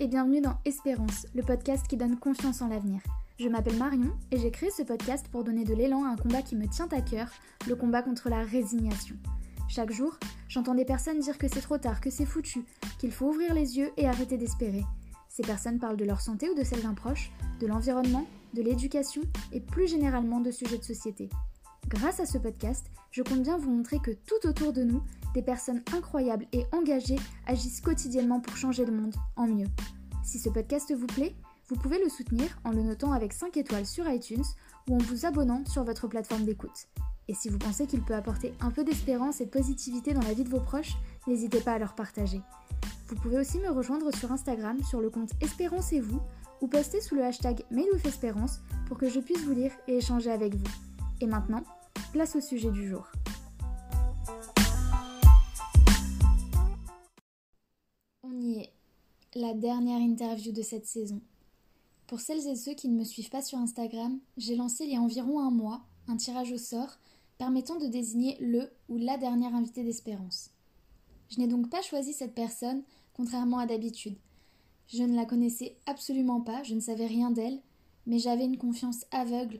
et bienvenue dans Espérance, le podcast qui donne confiance en l'avenir. Je m'appelle Marion et j'ai créé ce podcast pour donner de l'élan à un combat qui me tient à cœur, le combat contre la résignation. Chaque jour, j'entends des personnes dire que c'est trop tard, que c'est foutu, qu'il faut ouvrir les yeux et arrêter d'espérer. Ces personnes parlent de leur santé ou de celle d'un proche, de l'environnement, de l'éducation et plus généralement de sujets de société. Grâce à ce podcast, je compte bien vous montrer que tout autour de nous, des personnes incroyables et engagées agissent quotidiennement pour changer le monde en mieux. Si ce podcast vous plaît, vous pouvez le soutenir en le notant avec 5 étoiles sur iTunes ou en vous abonnant sur votre plateforme d'écoute. Et si vous pensez qu'il peut apporter un peu d'espérance et de positivité dans la vie de vos proches, n'hésitez pas à leur partager. Vous pouvez aussi me rejoindre sur Instagram sur le compte Espérance et vous ou poster sous le hashtag #MadeWithEspérance pour que je puisse vous lire et échanger avec vous. Et maintenant, place au sujet du jour. On y est, la dernière interview de cette saison. Pour celles et ceux qui ne me suivent pas sur Instagram, j'ai lancé il y a environ un mois un tirage au sort permettant de désigner le ou la dernière invitée d'Espérance. Je n'ai donc pas choisi cette personne, contrairement à d'habitude. Je ne la connaissais absolument pas, je ne savais rien d'elle, mais j'avais une confiance aveugle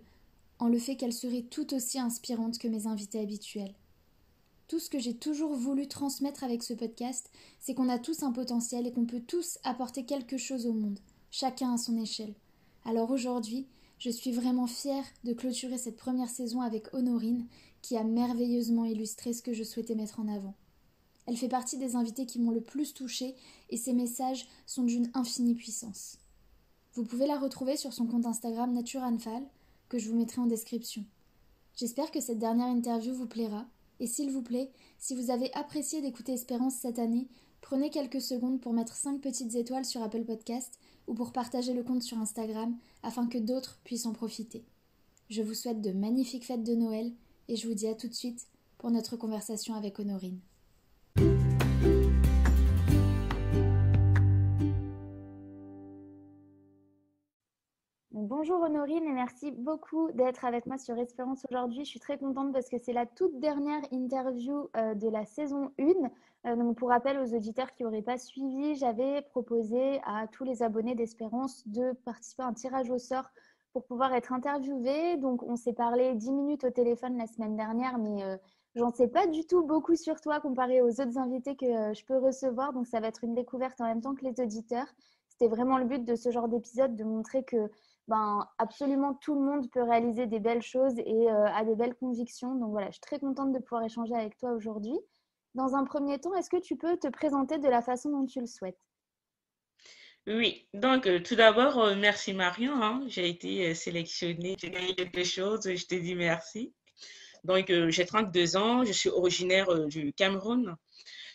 en le fait qu'elle serait tout aussi inspirante que mes invités habituels. Tout ce que j'ai toujours voulu transmettre avec ce podcast, c'est qu'on a tous un potentiel et qu'on peut tous apporter quelque chose au monde, chacun à son échelle. Alors aujourd'hui, je suis vraiment fière de clôturer cette première saison avec Honorine, qui a merveilleusement illustré ce que je souhaitais mettre en avant. Elle fait partie des invités qui m'ont le plus touchée et ses messages sont d'une infinie puissance. Vous pouvez la retrouver sur son compte Instagram Naturanfal, que je vous mettrai en description. J'espère que cette dernière interview vous plaira, et s'il vous plaît, si vous avez apprécié d'écouter Espérance cette année, prenez quelques secondes pour mettre 5 petites étoiles sur Apple Podcast ou pour partager le compte sur Instagram afin que d'autres puissent en profiter. Je vous souhaite de magnifiques fêtes de Noël et je vous dis à tout de suite pour notre conversation avec Honorine. Bonjour Honorine et merci beaucoup d'être avec moi sur Espérance aujourd'hui. Je suis très contente parce que c'est la toute dernière interview de la saison 1. Donc pour rappel aux auditeurs qui n'auraient pas suivi, j'avais proposé à tous les abonnés d'Espérance de participer à un tirage au sort pour pouvoir être interviewés. Donc on s'est parlé 10 minutes au téléphone la semaine dernière, mais j'en sais pas du tout beaucoup sur toi comparé aux autres invités que je peux recevoir. Donc ça va être une découverte en même temps que les auditeurs. C'était vraiment le but de ce genre d'épisode, de montrer que absolument tout le monde peut réaliser des belles choses et a des belles convictions. Donc voilà, je suis très contente de pouvoir échanger avec toi aujourd'hui. Dans un premier temps, est-ce que tu peux te présenter de la façon dont tu le souhaites? Oui, donc tout d'abord, merci Marion, hein. J'ai été sélectionnée, j'ai gagné quelque chose, je te dis merci. Donc j'ai 32 ans, je suis originaire du Cameroun.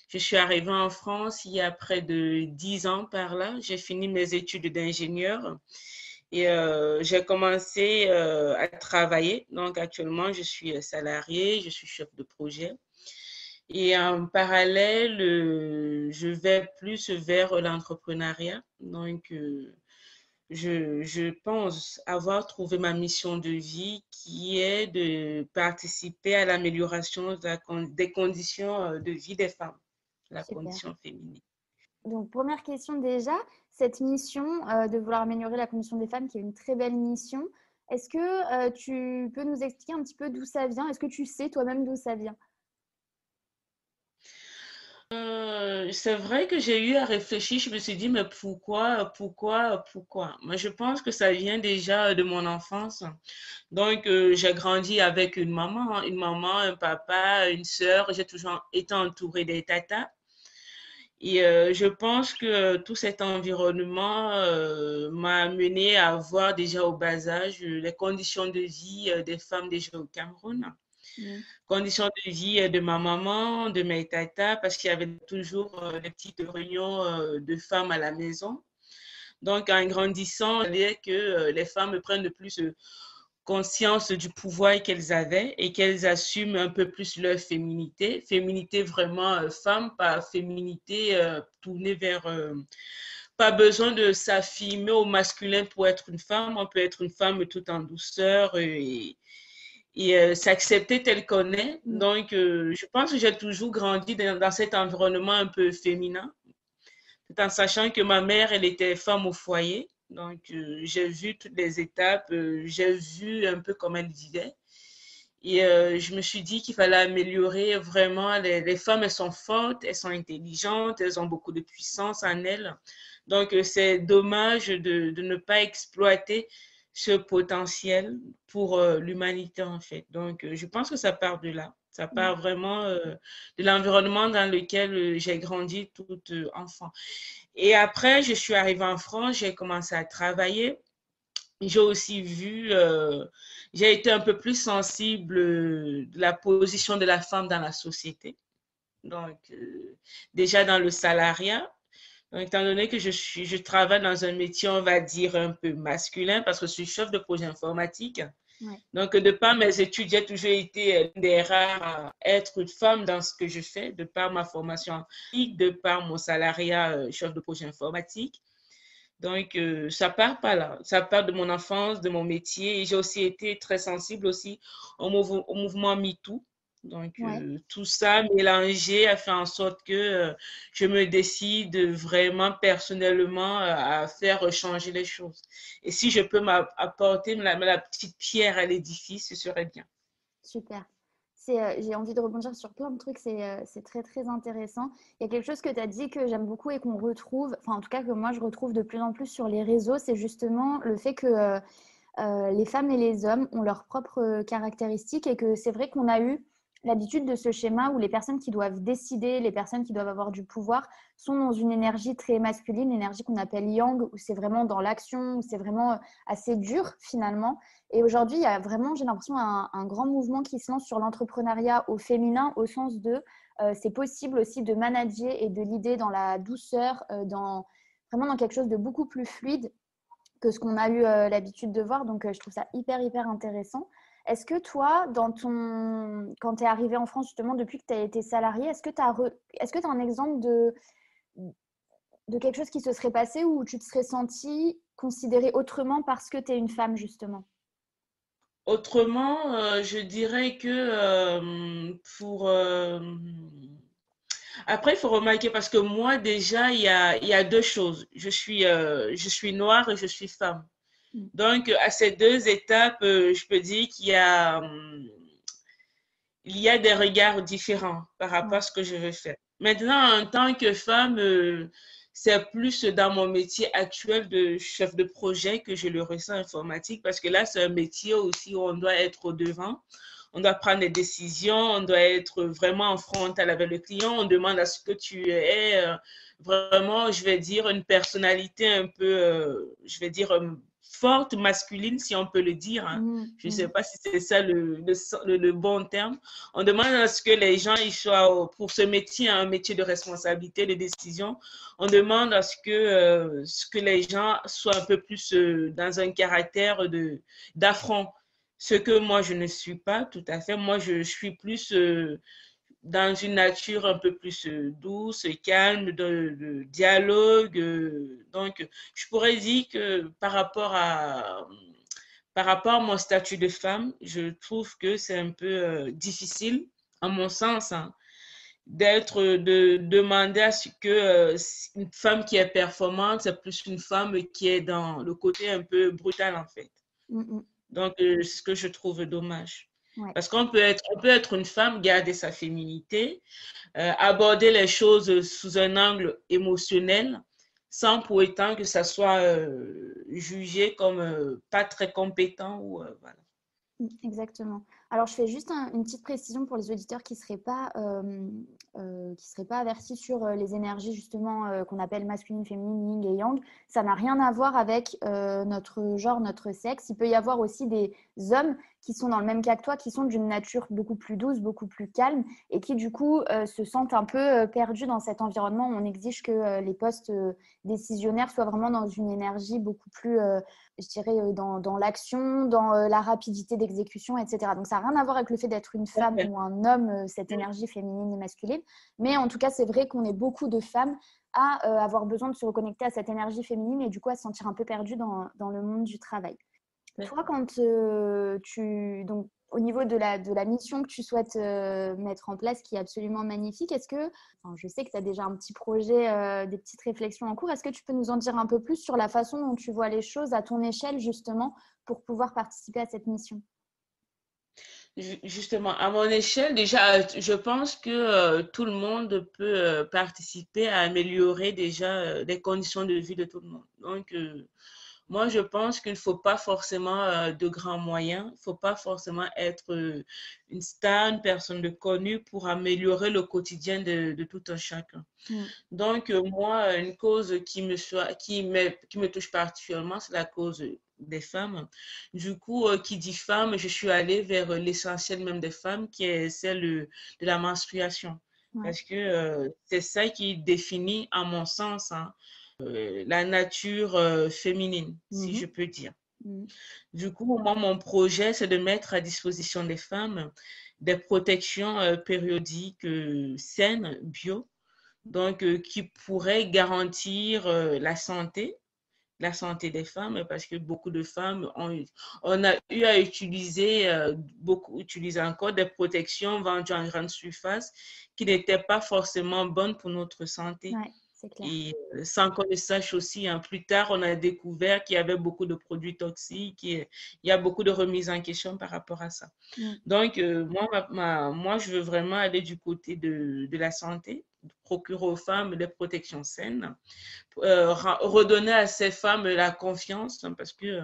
Je suis arrivée en France il y a près de 10 ans par là. J'ai fini mes études d'ingénieur et j'ai commencé à travailler. Donc actuellement, je suis salariée, je suis chef de projet. Et en parallèle, je vais plus vers l'entrepreneuriat. Donc, je pense avoir trouvé ma mission de vie qui est de participer à l'amélioration des conditions de vie des femmes, la Super. condition féminine. Donc première question déjà, cette mission de vouloir améliorer la condition des femmes, qui est une très belle mission, est-ce que tu peux nous expliquer un petit peu d'où ça vient? Est-ce que tu sais toi-même d'où ça vient? C'est vrai que j'ai eu à réfléchir, je me suis dit, mais pourquoi? Moi, je pense que ça vient déjà de mon enfance. Donc, j'ai grandi avec une maman, un papa, une sœur. J'ai toujours été entourée des tatas. Et je pense que tout cet environnement m'a amené à voir déjà au bas âge les conditions de vie des femmes déjà au Cameroun. Conditions de vie de ma maman, de mes tatas, parce qu'il y avait toujours des petites réunions de femmes à la maison. Donc, en grandissant, il fallait que les femmes prennent de plus conscience du pouvoir qu'elles avaient et qu'elles assument un peu plus leur féminité. Féminité vraiment femme, pas féminité tournée vers... pas besoin de s'affirmer au masculin pour être une femme. On peut être une femme tout en douceur et s'accepter tel qu'on est. Donc, je pense que j'ai toujours grandi dans cet environnement un peu féminin. tout en sachant que ma mère, elle était femme au foyer. Donc, j'ai vu toutes les étapes, j'ai vu un peu comment elle vivait. Et je me suis dit qu'il fallait améliorer vraiment. Les femmes, elles sont fortes, elles sont intelligentes, elles ont beaucoup de puissance en elles. Donc, c'est dommage de ne pas exploiter ce potentiel pour l'humanité, en fait. Donc, je pense que ça part de là. Ça part vraiment de l'environnement dans lequel j'ai grandi toute enfant. Et après, je suis arrivée en France, j'ai commencé à travailler. J'ai aussi vu, j'ai été un peu plus sensible de la position de la femme dans la société. Donc, déjà dans le salariat, donc, étant donné que je travaille dans un métier, on va dire, un peu masculin, parce que je suis chef de projet informatique. Ouais. Donc, de par mes études, j'ai toujours été une des rares à être une femme dans ce que je fais, de par ma formation, de par mon salariat chef de projet informatique. Donc, ça part pas là. Ça part de mon enfance, de mon métier. Et j'ai aussi été très sensible aussi au mouvement MeToo. Donc, Ouais. tout ça mélangé a fait en sorte que je me décide vraiment personnellement à faire changer les choses. Et si je peux m'apporter la petite pierre à l'édifice, ce serait bien. Super. J'ai envie de rebondir sur plein de trucs, c'est très très intéressant. Il y a quelque chose que tu as dit que j'aime beaucoup et qu'on retrouve, enfin en tout cas que moi je retrouve de plus en plus sur les réseaux, c'est justement le fait que les femmes et les hommes ont leurs propres caractéristiques et que c'est vrai qu'on a eu l'habitude de ce schéma où les personnes qui doivent décider, les personnes qui doivent avoir du pouvoir sont dans une énergie très masculine, l'énergie qu'on appelle yang, où c'est vraiment dans l'action, où c'est vraiment assez dur finalement. Et aujourd'hui, il y a vraiment, j'ai l'impression, un grand mouvement qui se lance sur l'entrepreneuriat au féminin, au sens de c'est possible aussi de manager et de l'idée dans la douceur, vraiment dans quelque chose de beaucoup plus fluide que ce qu'on a eu l'habitude de voir. Donc, je trouve ça hyper, hyper intéressant. Est-ce que toi, quand tu es arrivé en France, justement, depuis que tu as été salarié, est-ce que tu as un exemple de quelque chose qui se serait passé où tu te serais sentie considérée autrement parce que tu es une femme, justement? Autrement, je dirais que pour... après, il faut remarquer parce que moi, déjà, il y a deux choses. Je suis noire et je suis femme. Mm. Donc, à ces deux étapes, je peux dire il y a des regards différents par rapport Ouais. à ce que je veux faire. Maintenant, en tant que femme, c'est plus dans mon métier actuel de chef de projet que je le ressens informatique parce que là, c'est un métier aussi où on doit être au devant. On doit prendre des décisions, on doit être vraiment en frontal avec le client. On demande à ce que tu aies vraiment, je vais dire, une personnalité un peu, je vais dire, forte, masculine, si on peut le dire, hein. Mm, Je ne sais mm. pas si c'est ça le bon terme. On demande à ce que les gens ils soient, pour ce métier, un métier de responsabilité, de décision, on demande à ce que les gens soient un peu plus dans un caractère d'affront. Ce que moi, je ne suis pas tout à fait. Moi, je suis plus dans une nature un peu plus douce, calme, de dialogue. Donc, je pourrais dire que par rapport à mon statut de femme, je trouve que c'est un peu difficile, à mon sens, hein, de demander à ce que une femme qui est performante, c'est plus une femme qui est dans le côté un peu brutal, en fait. Mm, mm. Donc, c'est ce que je trouve dommage. Ouais. Parce on peut être une femme, garder sa féminité, aborder les choses sous un angle émotionnel, sans pour autant que ça soit jugé comme pas très compétent ou voilà. Exactement. Alors, je fais juste une petite précision pour les auditeurs qui seraient pas avertis sur les énergies justement qu'on appelle masculine, féminine, yin et yang. Ça n'a rien à voir avec notre genre, notre sexe. Il peut y avoir aussi des hommes qui sont dans le même cas que toi, qui sont d'une nature beaucoup plus douce, beaucoup plus calme et qui du coup se sentent un peu perdus dans cet environnement où on exige que les postes décisionnaires soient vraiment dans une énergie beaucoup plus je dirais, dans l'action, dans la rapidité d'exécution, etc. Donc, ça n'a rien à voir avec le fait d'être une femme ou un homme, cette énergie féminine et masculine. Mais en tout cas, c'est vrai qu'on est beaucoup de femmes à avoir besoin de se reconnecter à cette énergie féminine et du coup à se sentir un peu perdue dans le monde du travail. Toi, quand donc au niveau de la mission que tu souhaites mettre en place, qui est absolument magnifique, je sais que tu as déjà un petit projet, des petites réflexions en cours, est-ce que tu peux nous en dire un peu plus sur la façon dont tu vois les choses à ton échelle, justement, pour pouvoir participer à cette mission? Justement, à mon échelle, déjà, je pense que tout le monde peut participer à améliorer déjà les conditions de vie de tout le monde. Donc, moi, je pense qu'il ne faut pas forcément de grands moyens, il ne faut pas forcément être une star, une personne de connue pour améliorer le quotidien de tout un chacun. Mm. Donc, moi, une cause qui me touche particulièrement, c'est la cause des femmes. Du coup, qui dit femme, je suis allée vers l'essentiel même des femmes, qui est celle de la menstruation. Ouais. Parce que c'est ça qui définit, à mon sens, hein, la nature féminine, si je peux dire. Du coup, moi, mon projet, c'est de mettre à disposition des femmes des protections périodiques saines, bio, donc qui pourraient garantir la santé des femmes, parce que beaucoup de femmes on a eu à utiliser, beaucoup utilisent encore des protections vendues en grande surface qui n'étaient pas forcément bonnes pour notre santé. Ouais, c'est clair. Et sans qu'on le sache aussi, hein, plus tard, on a découvert qu'il y avait beaucoup de produits toxiques et il y a beaucoup de remises en question par rapport à ça. Donc, moi, je veux vraiment aller du côté de la santé, procurer aux femmes des protections saines, redonner à ces femmes la confiance, hein, parce que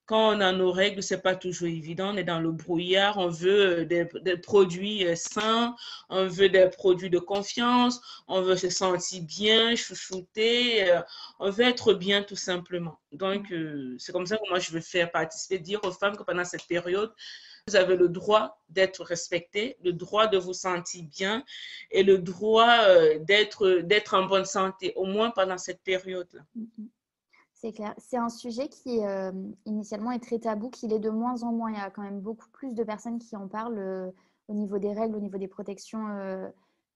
quand on a nos règles, c'est pas toujours évident. On est dans le brouillard. On veut des produits sains. On veut des produits de confiance. On veut se sentir bien, chouchouter. On veut être bien tout simplement. Donc, c'est comme ça que moi, je veux faire participer, dire aux femmes que pendant cette période, vous avez le droit d'être respecté, le droit de vous sentir bien et le droit d'être en bonne santé, au moins pendant cette période-là. C'est clair. C'est un sujet qui initialement est très tabou, qu'il est de moins en moins. Il y a quand même beaucoup plus de personnes qui en parlent au niveau des règles, au niveau des protections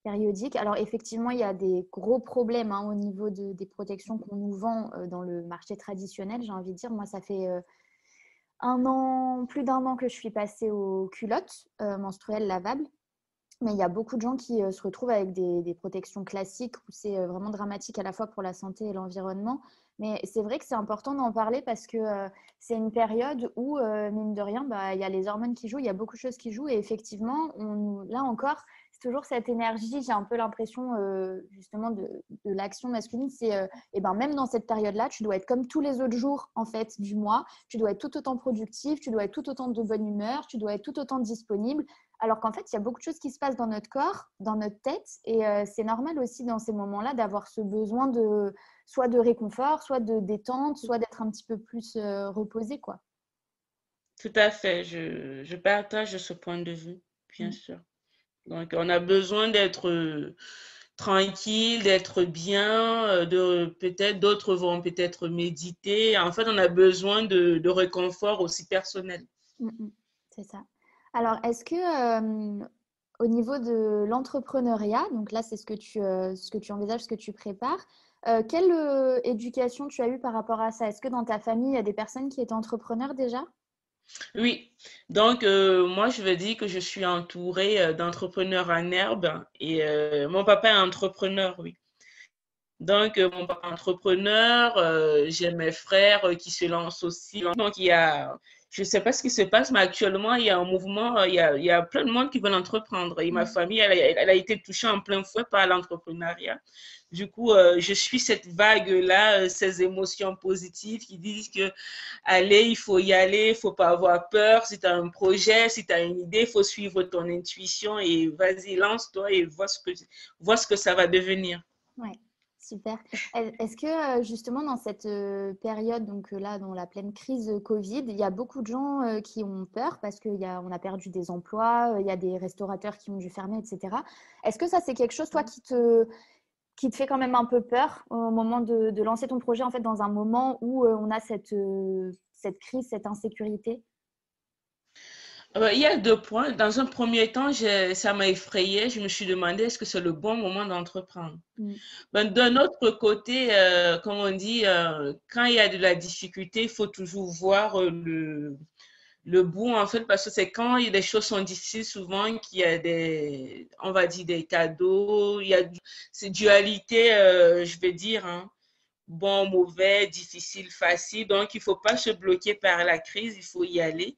périodiques. Alors effectivement, il y a des gros problèmes au niveau des protections qu'on nous vend dans le marché traditionnel, j'ai envie de dire. Moi, ça fait plus d'1 an que je suis passée aux culottes menstruelles lavables. Mais il y a beaucoup de gens qui se retrouvent avec des protections classiques où c'est vraiment dramatique à la fois pour la santé et l'environnement. Mais c'est vrai que c'est important d'en parler parce que c'est une période où, mine de rien, il y a les hormones qui jouent, il y a beaucoup de choses qui jouent. Et effectivement, là encore, c'est toujours cette énergie, j'ai un peu l'impression justement de l'action masculine. C'est même dans cette période-là, tu dois être comme tous les autres jours en fait, du mois. Tu dois être tout autant productif, tu dois être tout autant de bonne humeur, tu dois être tout autant disponible. Alors qu'en fait, il y a beaucoup de choses qui se passent dans notre corps, dans notre tête. Et c'est normal aussi dans ces moments-là d'avoir ce besoin soit de réconfort, soit de détente, soit d'être un petit peu plus reposé, quoi. Tout à fait, je partage ce point de vue, bien sûr. Donc, on a besoin d'être tranquille, d'être bien, peut-être d'autres vont peut-être méditer. En fait, on a besoin de réconfort aussi personnel. C'est ça. Alors, est-ce que au niveau de l'entrepreneuriat, donc là, c'est ce que tu envisages, ce que tu prépares, quelle éducation tu as eue par rapport à ça? Est-ce que dans ta famille, il y a des personnes qui étaient entrepreneurs déjà? Oui, donc moi je veux dire que je suis entourée d'entrepreneurs en herbe et mon papa est entrepreneur, oui. Donc mon papa est entrepreneur, j'ai mes frères qui se lancent aussi. Donc je ne sais pas ce qui se passe, mais actuellement il y a un mouvement, il y a plein de monde qui veulent entreprendre. Et ma famille, elle a été touchée en plein fouet par l'entrepreneuriat. Du coup, je suis cette vague-là, ces émotions positives qui disent que allez, il faut y aller, il faut pas avoir peur. Si tu as un projet, si tu as une idée, il faut suivre ton intuition et vas-y, lance-toi et vois ce que ça va devenir. Ouais, super. Est-ce que justement dans cette période, donc là, dans la pleine crise Covid, il y a beaucoup de gens qui ont peur parce qu'on a perdu des emplois, il y a des restaurateurs qui ont dû fermer, etc. Est-ce que ça, c'est quelque chose, toi, qui te fait quand même un peu peur au moment de lancer ton projet, en fait, dans un moment où on a cette crise, cette insécurité? Il y a 2 points. Dans un premier temps, ça m'a effrayée. Je me suis demandé est-ce que c'est le bon moment d'entreprendre. D'un autre côté, comme on dit, quand il y a de la difficulté, il faut toujours voir le bout, en fait, parce que c'est quand les choses sont difficiles, souvent qu'il y a on va dire, des cadeaux, il y a cette dualité, je vais dire, hein, bon, mauvais, difficile, facile. Donc, il ne faut pas se bloquer par la crise, il faut y aller.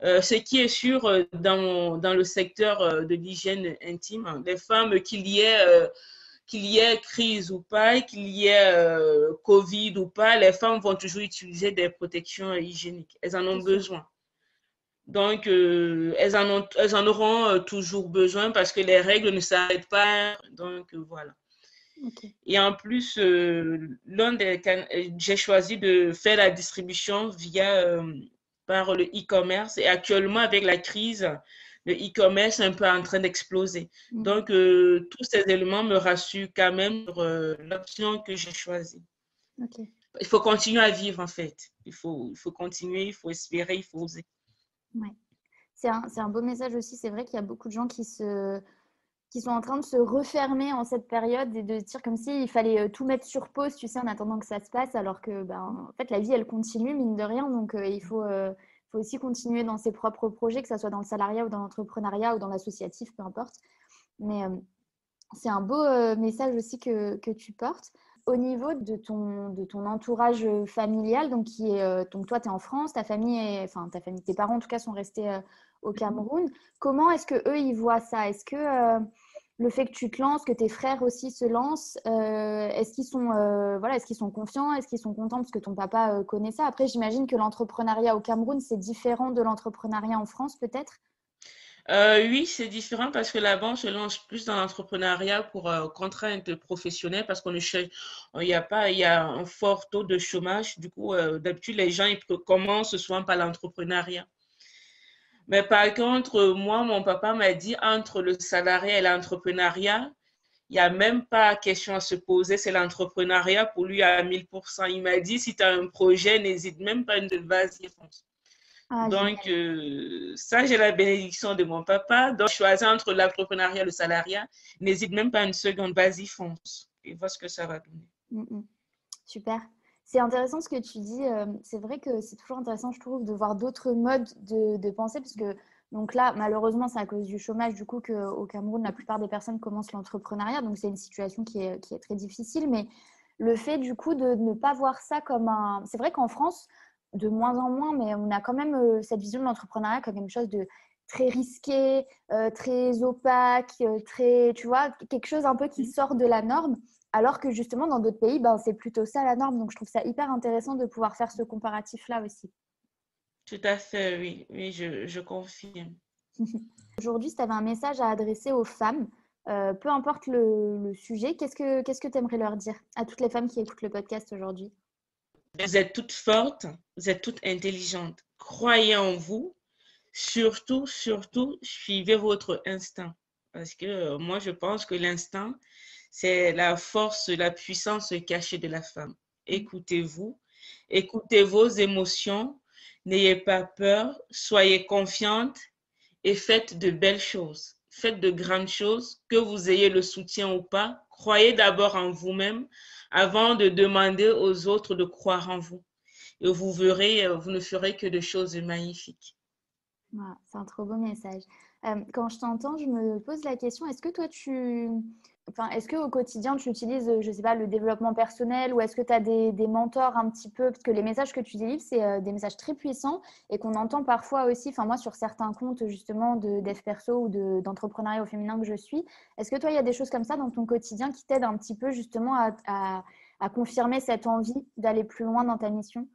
Ce qui est sûr dans le secteur de l'hygiène intime, hein, les femmes, qu'il y ait crise ou pas, qu'il y ait Covid ou pas, les femmes vont toujours utiliser des protections hygiéniques. Elles en ont besoin. Donc, elles en auront toujours besoin parce que les règles ne s'arrêtent pas. Donc, voilà. Okay. Et en plus, j'ai choisi de faire la distribution par le e-commerce. Et actuellement, avec la crise, le e-commerce est un peu en train d'exploser. Donc, tous ces éléments me rassurent quand même sur l'option que j'ai choisie. Okay. Il faut continuer à vivre, en fait. Il faut continuer, il faut espérer, il faut oser. Ouais. C'est un beau message aussi. C'est vrai qu'il y a beaucoup de gens qui sont en train de se refermer en cette période et de dire comme s'il fallait tout mettre sur pause, tu sais, en attendant que ça se passe, alors que en fait, la vie, elle continue, mine de rien. Donc, il faut aussi continuer dans ses propres projets, que ce soit dans le salariat ou dans l'entrepreneuriat ou dans l'associatif, peu importe. Mais c'est un beau message aussi que tu portes. Au niveau de ton entourage familial, donc, donc toi, tu es en France, ta famille, tes parents en tout cas sont restés au Cameroun. Comment est-ce qu'eux, ils voient ça? Est-ce que le fait que tu te lances, que tes frères aussi se lancent, est-ce qu'ils sont confiants? Est-ce qu'ils sont contents parce que ton papa connaît ça? Après, j'imagine que l'entrepreneuriat au Cameroun, c'est différent de l'entrepreneuriat en France, peut-être? Oui, c'est différent parce que là-bas, on se lance plus dans l'entrepreneuriat pour contrainte professionnelle parce il y a un fort taux de chômage. Du coup, d'habitude, les gens ils commencent souvent par l'entrepreneuriat. Mais par contre, moi, mon papa m'a dit entre le salariat et l'entrepreneuriat, il n'y a même pas question à se poser, c'est l'entrepreneuriat pour lui à 1000%. Il m'a dit si tu as un projet, n'hésite même pas, vas-y, fonce. Ah, Donc, génial. ça, j'ai la bénédiction de mon papa. Donc, choisir entre l'entrepreneuriat et le salariat, n'hésite même pas une seconde, vas-y, fonce. Et vois ce que ça va donner. Super. C'est intéressant ce que tu dis. C'est vrai que c'est toujours intéressant, je trouve, de voir d'autres modes de pensée, parce que donc là, malheureusement, c'est à cause du chômage, du coup, qu'au Cameroun, la plupart des personnes commencent l'entrepreneuriat. Donc, c'est une situation qui est très difficile. Mais le fait, du coup, de ne pas voir ça comme un... C'est vrai qu'en France, de moins en moins, mais on a quand même cette vision de l'entrepreneuriat comme quelque chose de très risqué, très opaque, très, tu vois, quelque chose un peu qui sort de la norme. Alors que justement, dans d'autres pays, c'est plutôt ça la norme. Donc, je trouve ça hyper intéressant de pouvoir faire ce comparatif-là aussi. Tout à fait, oui, oui, je confirme. Aujourd'hui, si tu avais un message à adresser aux femmes, peu importe le sujet, qu'est-ce que tu aimerais leur dire à toutes les femmes qui écoutent le podcast aujourd'hui? Vous êtes toutes fortes, vous êtes toutes intelligentes. Croyez en vous. Surtout, surtout, suivez votre instinct. Parce que moi, je pense que l'instinct, c'est la force, la puissance cachée de la femme. Écoutez-vous, écoutez vos émotions, n'ayez pas peur, soyez confiante et faites de belles choses. Faites de grandes choses, que vous ayez le soutien ou pas. Croyez d'abord en vous-même avant de demander aux autres de croire en vous. Et vous verrez, vous ne ferez que de choses magnifiques. Voilà, c'est un trop beau message. Quand je t'entends, je me pose la question, est-ce que toi, est-ce qu'au quotidien, tu utilises, je ne sais pas, le développement personnel ou est-ce que tu as des mentors un petit peu? Parce que les messages que tu délivres, c'est des messages très puissants et qu'on entend parfois aussi, enfin moi, sur certains comptes justement de dev perso ou d'entrepreneuriat au féminin que je suis. Est-ce que toi, il y a des choses comme ça dans ton quotidien qui t'aident un petit peu justement à confirmer cette envie d'aller plus loin dans ta mission?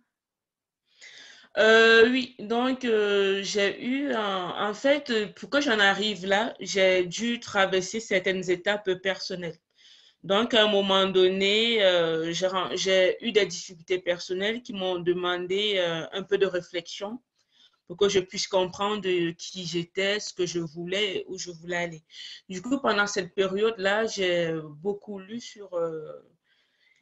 Oui, donc j'ai eu en fait, pour que j'en arrive là, j'ai dû traverser certaines étapes personnelles. Donc, à un moment donné, j'ai eu des difficultés personnelles qui m'ont demandé un peu de réflexion pour que je puisse comprendre qui j'étais, ce que je voulais, et où je voulais aller. Du coup, pendant cette période-là, j'ai beaucoup lu sur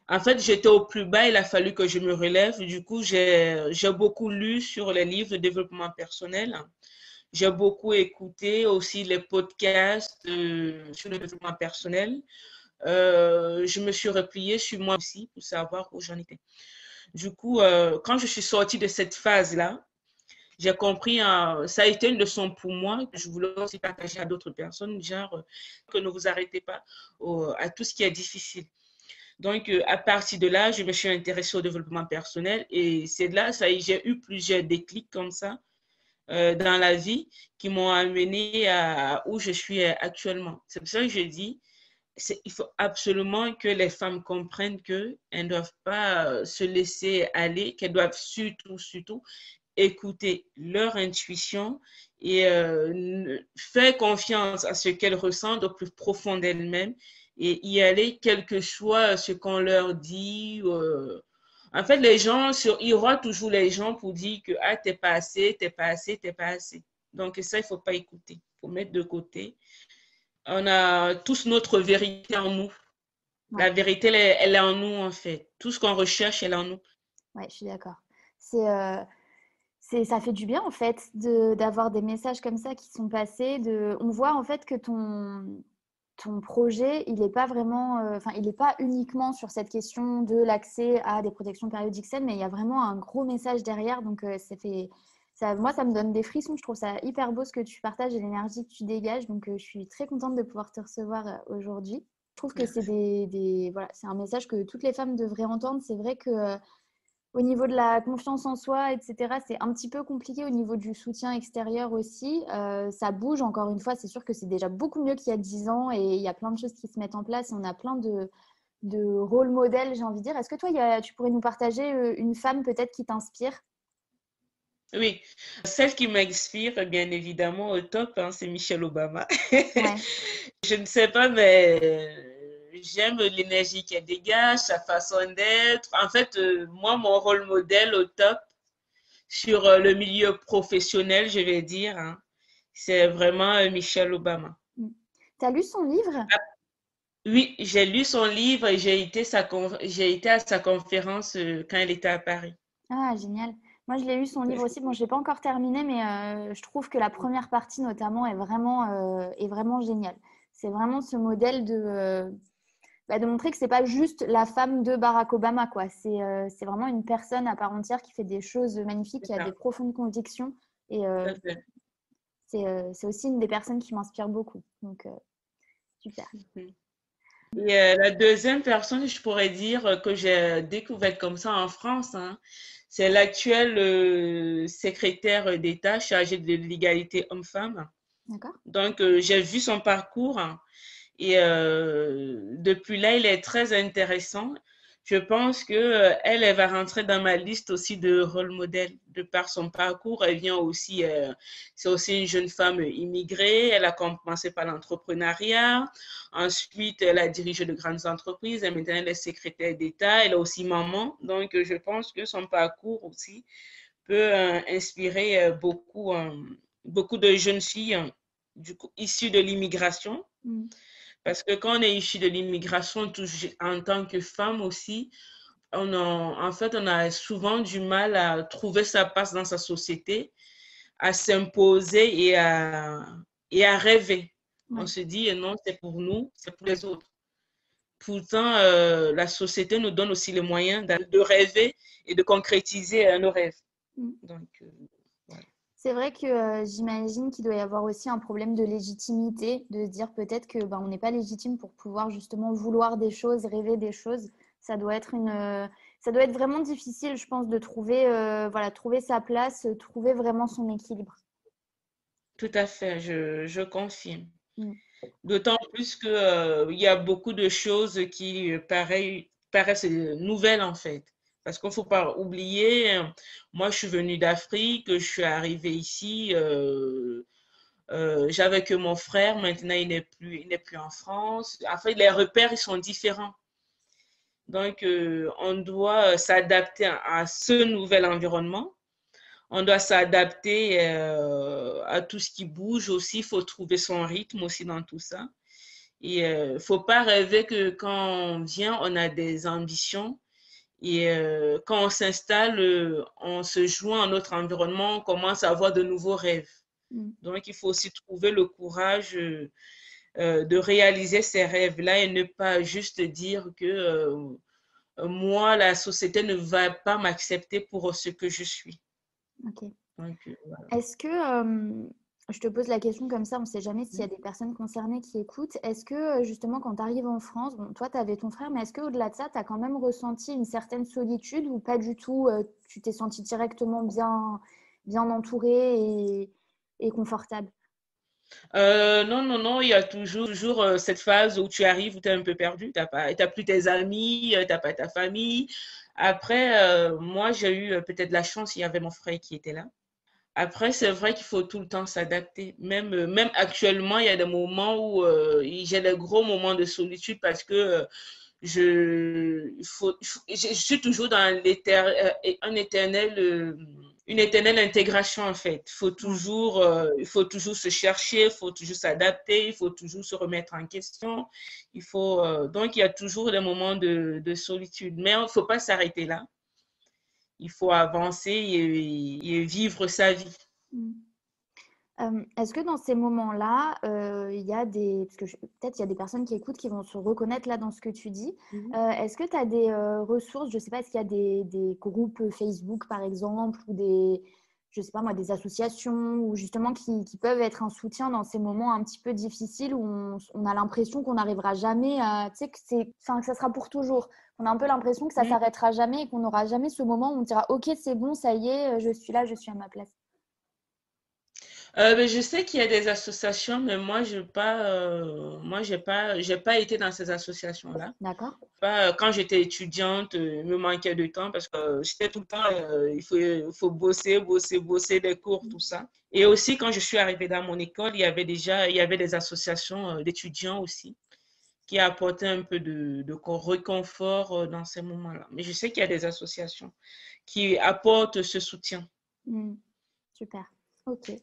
en fait, j'étais au plus bas, il a fallu que je me relève. Du coup, j'ai beaucoup lu sur les livres de développement personnel. J'ai beaucoup écouté aussi les podcasts sur le développement personnel. Je me suis repliée sur moi aussi pour savoir où j'en étais. Du coup, quand je suis sortie de cette phase-là, j'ai compris, ça a été une leçon pour moi, que je voulais aussi partager à d'autres personnes, genre, que ne vous arrêtez pas à tout ce qui est difficile. Donc, à partir de là, je me suis intéressée au développement personnel et c'est de là, j'ai eu plusieurs déclics comme ça dans la vie qui m'ont amené à où je suis actuellement. C'est pour ça que je dis, il faut absolument que les femmes comprennent qu'elles ne doivent pas se laisser aller, qu'elles doivent surtout écouter leur intuition et faire confiance à ce qu'elles ressentent au plus profond d'elles-mêmes et y aller, quel que soit ce qu'on leur dit. En fait, il y aura toujours les gens pour dire que ah, t'es pas assez, t'es pas assez, t'es pas assez. Donc ça, il ne faut pas écouter. Il faut mettre de côté. On a tous notre vérité en nous. Ouais. La vérité, elle est en nous, en fait. Tout ce qu'on recherche, elle est en nous. Ouais, je suis d'accord. Ça fait du bien en fait d'avoir des messages comme ça qui sont passés. On voit en fait que ton projet, il n'est pas vraiment, enfin, il n'est pas uniquement sur cette question de l'accès à des protections périodiques saines, mais il y a vraiment un gros message derrière. Donc, moi, ça me donne des frissons. Je trouve ça hyper beau ce que tu partages et l'énergie que tu dégages. Donc, je suis très contente de pouvoir te recevoir aujourd'hui. Je trouve que voilà, c'est un message que toutes les femmes devraient entendre. C'est vrai que au niveau de la confiance en soi, etc., c'est un petit peu compliqué au niveau du soutien extérieur aussi. Ça bouge, encore une fois, c'est sûr que c'est déjà beaucoup mieux qu'il y a 10 ans et il y a plein de choses qui se mettent en place. On a plein de rôles modèles, j'ai envie de dire. Est-ce que toi, tu pourrais nous partager une femme peut-être qui t'inspire? Oui, celle qui m'inspire, bien évidemment, au top, hein, c'est Michelle Obama. Ouais, Je ne sais pas, mais j'aime l'énergie qu'elle dégage, sa façon d'être. En fait, moi, mon rôle modèle au top sur le milieu professionnel, je vais dire, hein, c'est vraiment Michelle Obama. tu as lu son livre? Ah, oui, j'ai lu son livre et j'ai été à sa conférence quand elle était à Paris. Ah, génial. Moi, je l'ai lu son livre aussi. Bon, je ne l'ai pas encore terminé, mais je trouve que la première partie, notamment, est vraiment géniale. C'est vraiment ce modèle de montrer que c'est pas juste la femme de Barack Obama, quoi. C'est vraiment une personne à part entière qui fait des choses magnifiques, C'est qui a des ça, profondes convictions. Et tout à fait. c'est aussi une des personnes qui m'inspire beaucoup. Donc, super. Et la deuxième personne, je pourrais dire que j'ai découverte comme ça en France, hein, c'est l'actuel secrétaire d'État chargé de l'égalité homme-femme. D'accord? Donc, j'ai vu son parcours hein, et depuis là, il est très intéressant. Je pense que elle va rentrer dans ma liste aussi de rôle modèle de par son parcours. Elle vient aussi, c'est aussi une jeune femme immigrée. Elle a commencé par l'entrepreneuriat. Ensuite, elle a dirigé de grandes entreprises. Et maintenant, elle est secrétaire d'État. Elle est aussi maman. Donc, je pense que son parcours aussi peut inspirer beaucoup de jeunes filles du coup, issues de l'immigration. Mm. Parce que quand on est issu de l'immigration, en tant que femme aussi, en fait, on a souvent du mal à trouver sa place dans sa société, à s'imposer et à rêver. On Ouais. se dit, non, c'est pour nous, c'est pour les autres. Pourtant, la société nous donne aussi les moyens de rêver et de concrétiser nos rêves. Mm. Donc, voilà. C'est vrai que j'imagine qu'il doit y avoir aussi un problème de légitimité, de se dire peut-être que ben, on n'est pas légitime pour pouvoir justement vouloir des choses, rêver des choses. Ça doit être ça doit être vraiment difficile, je pense, de trouver, voilà, trouver sa place, trouver vraiment son équilibre. Tout à fait, je confirme. Mm. D'autant plus que, il y a beaucoup de choses qui paraissent nouvelles en fait. Parce qu'il ne faut pas oublier, moi je suis venue d'Afrique, je suis arrivée ici, j'avais que mon frère, maintenant il n'est plus en France. En fait, les repères ils sont différents. Donc, on doit s'adapter à ce nouvel environnement. On doit s'adapter à tout ce qui bouge aussi. Il faut trouver son rythme aussi dans tout ça. Et il ne faut pas rêver que quand on vient, on a des ambitions. Et quand on s'installe, on se joint à notre environnement, on commence à avoir de nouveaux rêves. Mm. Donc, il faut aussi trouver le courage de réaliser ces rêves-là et ne pas juste dire que moi, la société ne va pas m'accepter pour ce que je suis. Ok. Donc, voilà. Est-ce que, je te pose la question comme ça, on ne sait jamais s'il y a des personnes concernées qui écoutent. Est-ce que, justement, quand tu arrives en France, bon, toi, tu avais ton frère, mais est-ce qu'au-delà de ça, tu as quand même ressenti une certaine solitude ou pas du tout, tu t'es senti directement bien entourée et confortable? Non, non, non, il y a toujours cette phase où tu arrives, où tu es un peu perdu, t'as plus tes amis, tu n'as pas ta famille. Après, moi, j'ai eu peut-être la chance, il y avait mon frère qui était là. Après, c'est vrai qu'il faut tout le temps s'adapter. Même actuellement, il y a des moments où j'ai des gros moments de solitude parce que je suis toujours dans une éternelle intégration en fait. Ouais. Il faut toujours se chercher, il faut toujours s'adapter, il faut toujours se remettre en question. Donc il y a toujours des moments de solitude, mais il ne faut pas s'arrêter là. Il faut avancer et vivre sa vie. Mm. Est-ce que dans ces moments-là, il y a des parce que peut-être il y a des personnes qui écoutent qui vont se reconnaître là dans ce que tu dis. Est-ce que tu as des, ressources, je ne sais pas, est-ce qu'il y a des groupes Facebook par exemple ou des je sais pas moi, des associations ou justement qui peuvent être un soutien dans ces moments un petit peu difficiles où on a l'impression qu'on n'arrivera jamais à tu sais que que ça sera pour toujours. On a un peu l'impression que ça Mm. s'arrêtera jamais et qu'on n'aura jamais ce moment où on dira: «OK, c'est bon, ça y est, je suis là, je suis à ma place». Ben, je sais qu'il y a des associations, mais j'ai pas été dans ces associations-là. D'accord? Quand j'étais étudiante, il me manquait de temps parce que j'étais tout le temps, il faut bosser, bosser, bosser, des cours, tout ça. Et aussi, quand je suis arrivée dans mon école, il y avait des associations d'étudiants aussi qui apportaient un peu de réconfort dans ces moments-là. Mais je sais qu'il y a des associations qui apportent ce soutien. Mmh. Super. OK.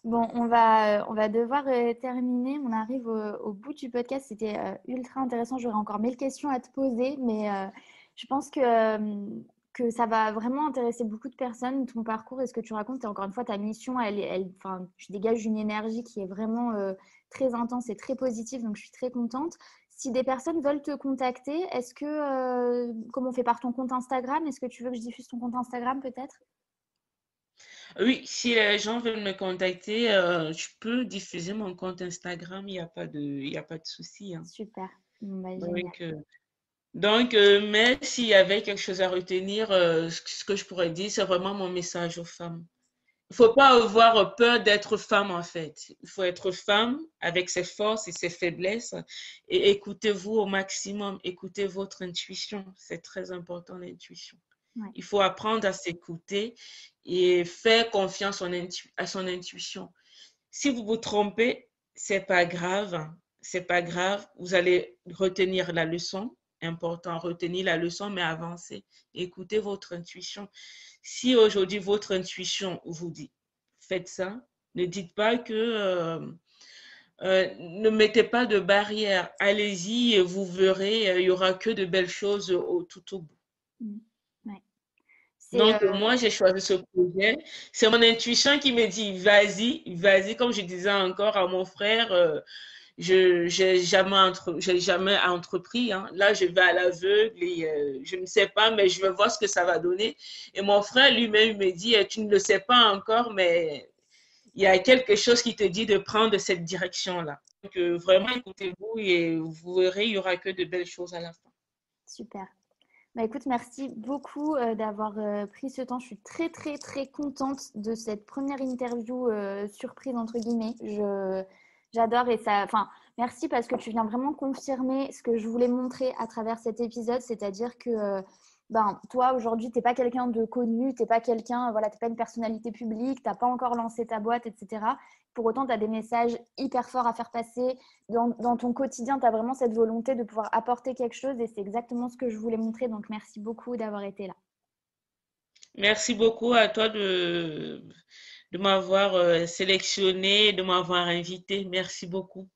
Bon, on va devoir, terminer. On arrive au bout du podcast. C'était, ultra intéressant. J'aurais encore 1000 questions à te poser, mais, je pense que ça va vraiment intéresser beaucoup de personnes, ton parcours et ce que tu racontes et encore une fois, ta mission, enfin, tu dégages une énergie qui est vraiment, très intense et très positive, donc je suis très contente. Si des personnes veulent te contacter, est-ce que, comment on fait? Par ton compte Instagram? Est-ce que tu veux que je diffuse ton compte Instagram peut-être? Oui, si les gens veulent me contacter, je peux diffuser mon compte Instagram, il y a pas de souci, hein. Super. Bon, bah, génial. Donc, euh, mais s'il y avait quelque chose à retenir, ce que je pourrais dire, c'est vraiment mon message aux femmes. Il faut pas avoir peur d'être femme, en fait. Il faut être femme avec ses forces et ses faiblesses et écoutez-vous au maximum. Écoutez votre intuition. C'est très important, l'intuition. Ouais. Il faut apprendre à s'écouter et faire confiance à son intuition. Si vous vous trompez, c'est pas grave. C'est pas grave. Vous allez retenir la leçon. Important, retenir la leçon, mais avancer. Écoutez votre intuition. Si aujourd'hui votre intuition vous dit faites ça, ne dites pas que ne mettez pas de barrière. Allez-y et vous verrez, il y aura que de belles choses tout au bout. Mmh. Ouais. C'est, Donc, moi, j'ai choisi ce projet. C'est mon intuition qui me dit, vas-y, vas-y. Comme je disais encore à mon frère, j'ai jamais entrepris, hein. Là, je vais à l'aveugle et je ne sais pas, mais je vais voir ce que ça va donner. Et mon frère lui-même me dit, tu ne le sais pas encore, mais il y a quelque chose qui te dit de prendre cette direction-là. Donc, vraiment, écoutez-vous et vous verrez, il n'y aura que de belles choses à la fin. super. Bah, écoute, merci beaucoup, d'avoir, pris ce temps. Je suis très, très, très contente de cette première interview, «surprise» entre guillemets. J'adore et ça enfin, merci parce que tu viens vraiment confirmer ce que je voulais montrer à travers cet épisode, c'est-à-dire que, ben, toi, aujourd'hui, tu es pas quelqu'un de connu, tu es pas quelqu'un, voilà, tu es pas une personnalité publique, tu as pas encore lancé ta boîte et cetera. Pour autant, tu as des messages hyper forts à faire passer. Dans ton quotidien, tu as vraiment cette volonté de pouvoir apporter quelque chose et c'est exactement ce que je voulais montrer. Donc, merci beaucoup d'avoir été là. Merci beaucoup à toi de m'avoir sélectionné, de m'avoir invité. Merci beaucoup.